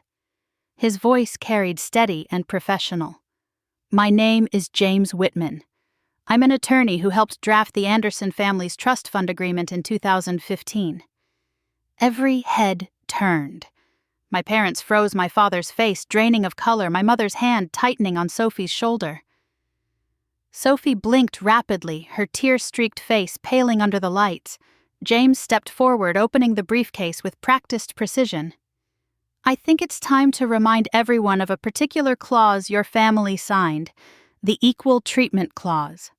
His voice carried steady and professional. "My name is James Whitman. I'm an attorney who helped draft the Anderson family's trust fund agreement in 2015. Every head turned. My parents froze, my father's face draining of color, my mother's hand tightening on Sophie's shoulder. Sophie blinked rapidly, her tear-streaked face paling under the lights. James stepped forward, opening the briefcase with practiced precision. "I think it's time to remind everyone of a particular clause your family signed, the Equal Treatment Clause."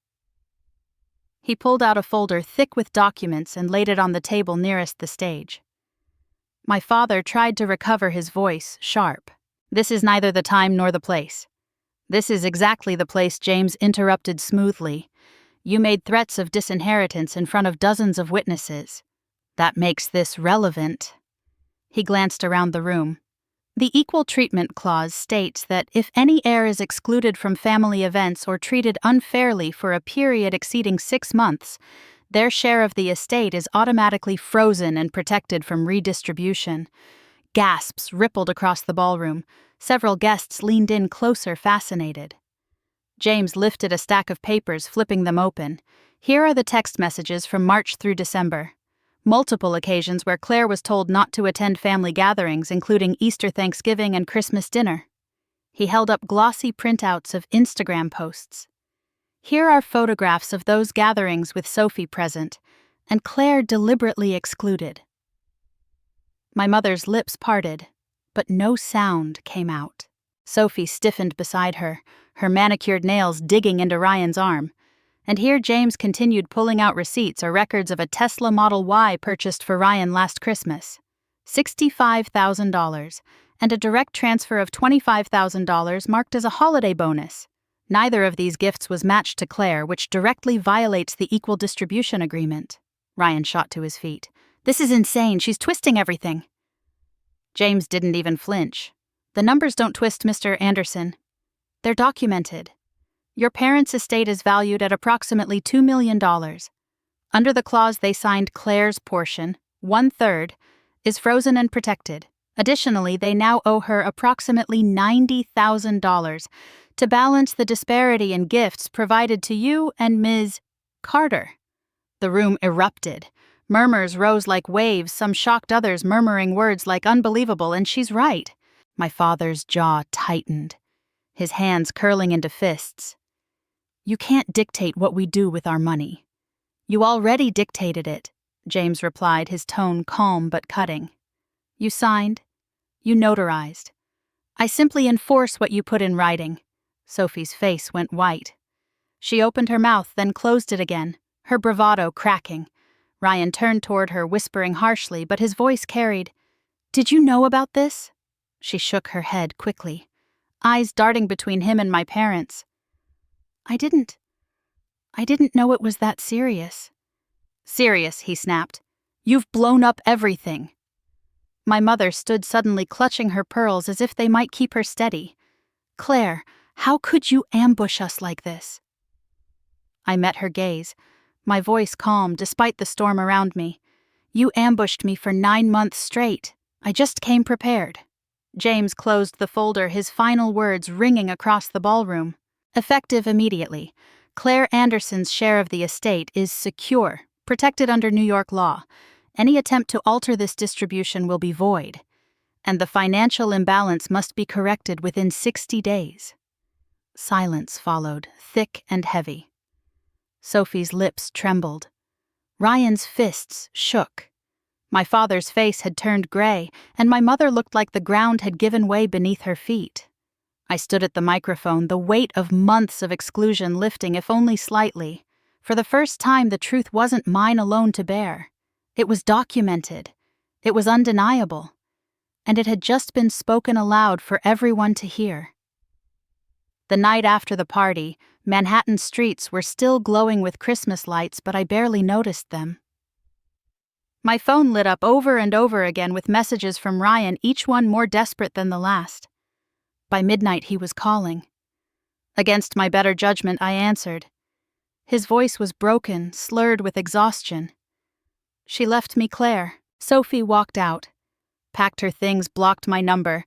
He pulled out a folder thick with documents and laid it on the table nearest the stage. My father tried to recover his voice, sharp. "This is neither the time nor the place." "This is exactly the place," James interrupted smoothly. "You made threats of disinheritance in front of dozens of witnesses. That makes this relevant." He glanced around the room. The Equal Treatment Clause states that if any heir is excluded from family events or treated unfairly for a period exceeding 6 months, their share of the estate is automatically frozen and protected from redistribution. Gasps rippled across the ballroom. Several guests leaned in closer, fascinated. James lifted a stack of papers, flipping them open. Here are the text messages from March through December. Multiple occasions where Claire was told not to attend family gatherings, including Easter, Thanksgiving, and Christmas dinner. He held up glossy printouts of Instagram posts. Here are photographs of those gatherings with Sophie present, and Claire deliberately excluded. My mother's lips parted, but no sound came out. Sophie stiffened beside her, her manicured nails digging into Ryan's arm. And here James continued pulling out receipts or records of a Tesla Model Y purchased for Ryan last Christmas. $65,000, and a direct transfer of $25,000 marked as a holiday bonus. Neither of these gifts was matched to Claire, which directly violates the equal distribution agreement. Ryan shot to his feet. "This is insane. She's twisting everything." James didn't even flinch. "The numbers don't twist, Mr. Anderson. They're documented. Your parents' estate is valued at approximately $2 million. Under the clause they signed, Claire's portion, 1/3, is frozen and protected. Additionally, they now owe her approximately $90,000 to balance the disparity in gifts provided to you and Ms. Carter." The room erupted. Murmurs rose like waves, some shocked, others murmuring words like "unbelievable" and "she's right." My father's jaw tightened, his hands curling into fists. "You can't dictate what we do with our money." "You already dictated it," James replied, his tone calm but cutting. "You signed. You notarized. I simply enforce what you put in writing." Sophie's face went white. She opened her mouth, then closed it again, her bravado cracking. Ryan turned toward her, whispering harshly, but his voice carried, "Did you know about this?" She shook her head quickly, eyes darting between him and my parents. I didn't know it was that serious." "Serious," he snapped. "You've blown up everything." My mother stood suddenly, clutching her pearls as if they might keep her steady. "Claire, how could you ambush us like this?" I met her gaze, my voice calm despite the storm around me. "You ambushed me for 9 months straight. I just came prepared." James closed the folder, his final words ringing across the ballroom. "Effective immediately. Claire Anderson's share of the estate is secure, protected under New York law. Any attempt to alter this distribution will be void, and the financial imbalance must be corrected within 60 days. Silence followed, thick and heavy. Sophie's lips trembled. Ryan's fists shook. My father's face had turned gray, and my mother looked like the ground had given way beneath her feet. I stood at the microphone, the weight of months of exclusion lifting, if only slightly. For the first time, the truth wasn't mine alone to bear. It was documented. It was undeniable. And it had just been spoken aloud for everyone to hear. The night after the party, Manhattan streets were still glowing with Christmas lights, but I barely noticed them. My phone lit up over and over again with messages from Ryan, each one more desperate than the last. By midnight, he was calling. Against my better judgment, I answered. His voice was broken, slurred with exhaustion. "She left me, Claire." Sophie walked out, packed her things, blocked my number,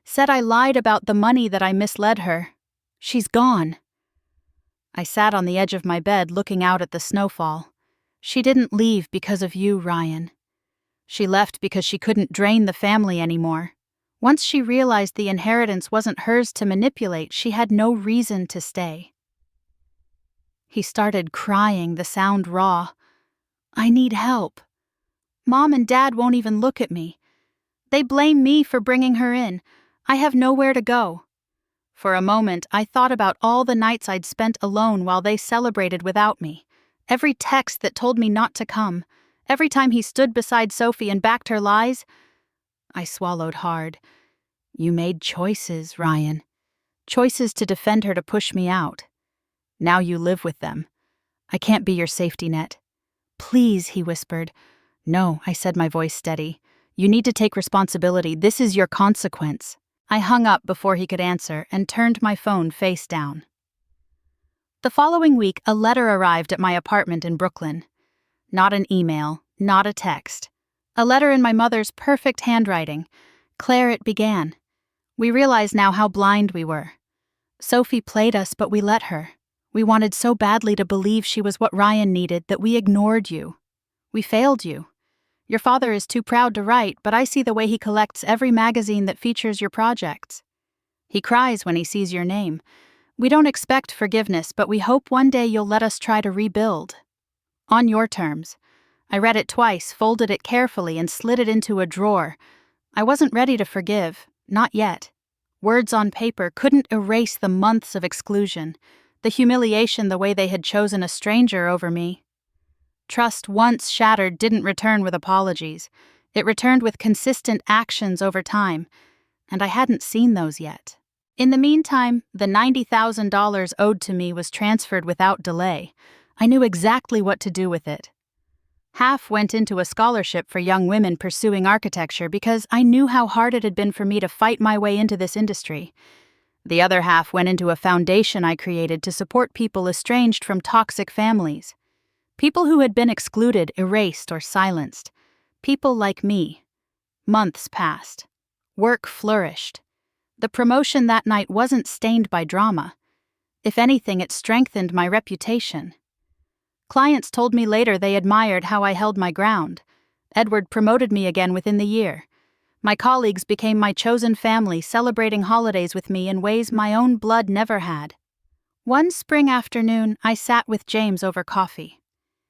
said I lied about the money, that I misled her. "She's gone." I sat on the edge of my bed, looking out at the snowfall. "She didn't leave because of you, Ryan. She left because she couldn't drain the family anymore. Once she realized the inheritance wasn't hers to manipulate, she had no reason to stay." He started crying, the sound raw. "I need help. Mom and Dad won't even look at me. They blame me for bringing her in. I have nowhere to go." For a moment, I thought about all the nights I'd spent alone while they celebrated without me. Every text that told me not to come. Every time he stood beside Sophie and backed her lies. I swallowed hard. You made choices, Ryan. Choices to defend her, to push me out. Now you live with them. I can't be your safety net. Please, he whispered. No, I said, my voice steady. You need to take responsibility. This is your consequence. I hung up before he could answer and turned my phone face down. The following week, a letter arrived at my apartment in Brooklyn. Not an email, not a text. A letter in my mother's perfect handwriting. Claire, it began. We realize now how blind we were. Sophie played us, but we let her. We wanted so badly to believe she was what Ryan needed that we ignored you. We failed you. Your father is too proud to write, but I see the way he collects every magazine that features your projects. He cries when he sees your name. We don't expect forgiveness, but we hope one day you'll let us try to rebuild. On your terms. I read it twice, folded it carefully, and slid it into a drawer. I wasn't ready to forgive, not yet. Words on paper couldn't erase the months of exclusion, the humiliation the way they had chosen a stranger over me. Trust once shattered didn't return with apologies. It returned with consistent actions over time, and I hadn't seen those yet. In the meantime, the $90,000 owed to me was transferred without delay. I knew exactly what to do with it. Half went into a scholarship for young women pursuing architecture because I knew how hard it had been for me to fight my way into this industry. The other half went into a foundation I created to support people estranged from toxic families. People who had been excluded, erased, or silenced. People like me. Months passed. Work flourished. The promotion that night wasn't stained by drama. If anything, it strengthened my reputation. Clients told me later they admired how I held my ground. Edward promoted me again within the year. My colleagues became my chosen family, celebrating holidays with me in ways my own blood never had. One spring afternoon, I sat with James over coffee.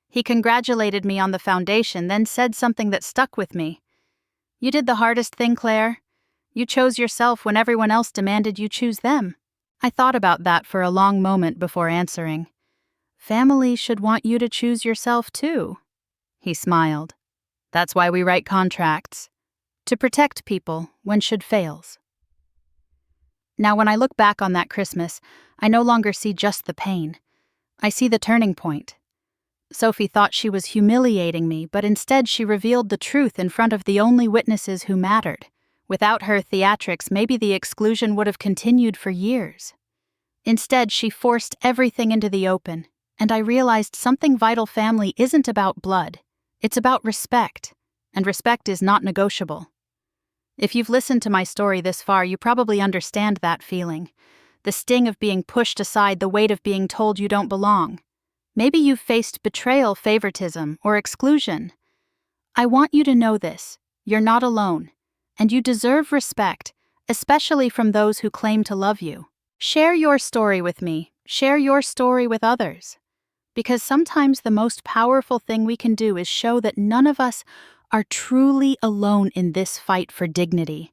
He congratulated me on the foundation, then said something that stuck with me. You did the hardest thing, Claire. You chose yourself when everyone else demanded you choose them. I thought about that for a long moment before answering. Family should want you to choose yourself too. He smiled. That's why we write contracts. To protect people when shit fails. Now, when I look back on that Christmas, I no longer see just the pain. I see the turning point. Sophie thought she was humiliating me, but instead she revealed the truth in front of the only witnesses who mattered. Without her theatrics, maybe the exclusion would have continued for years. Instead, she forced everything into the open, and I realized something vital. Family isn't about blood. It's about respect, and respect is not negotiable. If you've listened to my story this far, you probably understand that feeling. The sting of being pushed aside, the weight of being told you don't belong. Maybe you've faced betrayal, favoritism, or exclusion. I want you to know this. You're not alone, and you deserve respect, especially from those who claim to love you. Share your story with me. Share your story with others. Because sometimes the most powerful thing we can do is show that none of us are truly alone in this fight for dignity.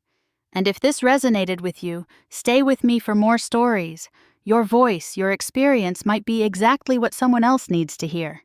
And if this resonated with you, stay with me for more stories. Your voice, your experience might be exactly what someone else needs to hear.